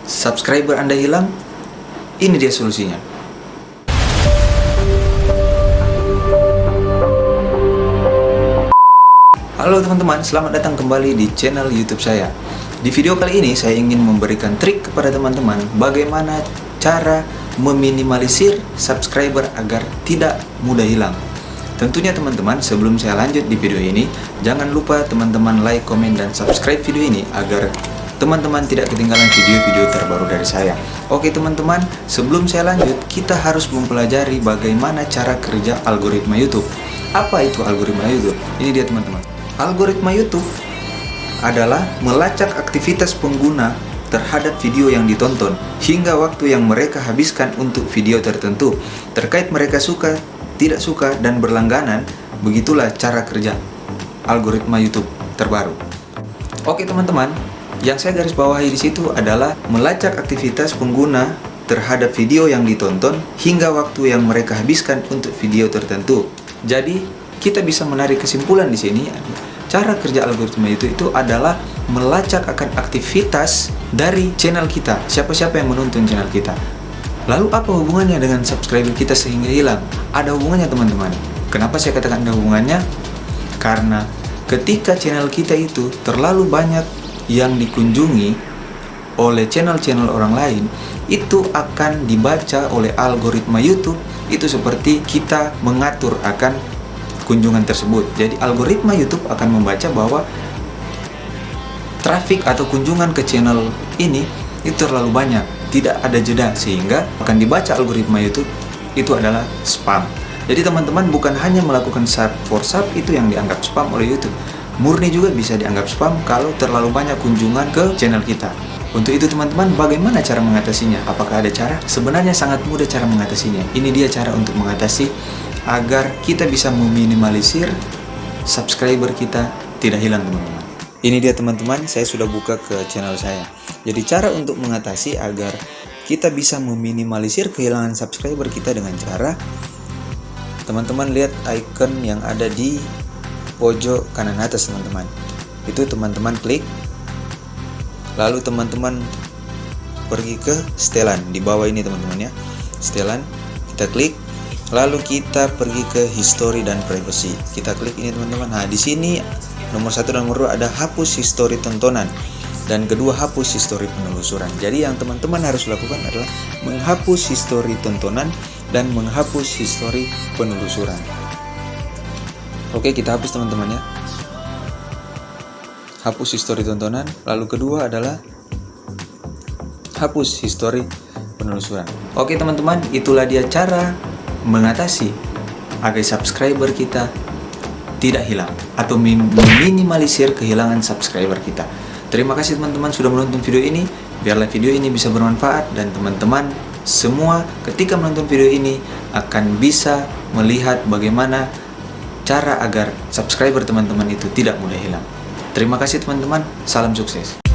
subscriber Anda hilang, ini dia solusinya. Halo teman-teman, selamat datang kembali di channel YouTube saya. Di video kali ini saya ingin memberikan trik kepada teman-teman bagaimana cara meminimalisir subscriber agar tidak mudah hilang. Tentunya teman-teman, sebelum saya lanjut di video ini, jangan lupa teman-teman like, komen, dan subscribe video ini agar teman-teman tidak ketinggalan video-video terbaru dari saya. Oke teman-teman, sebelum saya lanjut, kita harus mempelajari bagaimana cara kerja algoritma YouTube. Apa itu algoritma YouTube? Ini dia teman-teman. Algoritma YouTube adalah melacak aktivitas pengguna terhadap video yang ditonton hingga waktu yang mereka habiskan untuk video tertentu. Terkait mereka suka, tidak suka, dan berlangganan, begitulah cara kerja algoritma YouTube terbaru. Oke teman-teman, yang saya garis bawahi di situ adalah melacak aktivitas pengguna terhadap video yang ditonton hingga waktu yang mereka habiskan untuk video tertentu. Jadi, kita bisa menarik kesimpulan di sini, cara kerja algoritma itu adalah melacak akan aktivitas dari channel kita, siapa-siapa yang menonton channel kita. Lalu apa hubungannya dengan subscriber kita sehingga hilang? Ada hubungannya teman-teman. Kenapa saya katakan ada hubungannya? Karena ketika channel kita itu terlalu banyak yang dikunjungi oleh channel-channel orang lain, itu akan dibaca oleh algoritma YouTube. Itu seperti kita mengatur akan kunjungan tersebut. Jadi algoritma YouTube akan membaca bahwa traffic atau kunjungan ke channel ini itu terlalu banyak, tidak ada jeda, sehingga akan dibaca algoritma YouTube itu adalah spam. Jadi teman-teman, bukan hanya melakukan sub for sub itu yang dianggap spam oleh YouTube, murni juga bisa dianggap spam kalau terlalu banyak kunjungan ke channel kita. Untuk itu teman-teman, bagaimana cara mengatasinya? Apakah ada cara? Sebenarnya sangat mudah cara mengatasinya. Ini dia cara untuk mengatasi agar kita bisa meminimalisir subscriber kita tidak hilang teman-teman. Ini dia teman-teman, saya sudah buka ke channel saya. Jadi cara untuk mengatasi agar kita bisa meminimalisir kehilangan subscriber kita dengan cara, teman-teman lihat icon yang ada di pojok kanan atas teman-teman. Itu teman-teman klik, lalu teman-teman pergi ke setelan di bawah ini teman-teman ya. Setelan, kita klik, lalu kita pergi ke history dan privacy. Kita klik ini teman-teman. Nah, di sini nomor 1 dan nomor 2 ada hapus history tontonan, dan kedua hapus history penelusuran. Jadi yang teman-teman harus lakukan adalah menghapus history tontonan dan menghapus history penelusuran. Oke, kita hapus teman-teman ya. Hapus history tontonan, lalu kedua adalah hapus history penelusuran. Oke teman-teman, itulah dia cara mengatasi agar subscriber kita tidak hilang atau meminimalisir kehilangan subscriber kita. Terima kasih teman-teman sudah menonton video ini. Biarlah video ini bisa bermanfaat dan teman-teman semua ketika menonton video ini akan bisa melihat bagaimana cara agar subscriber teman-teman itu tidak mudah hilang. Terima kasih teman-teman, salam sukses.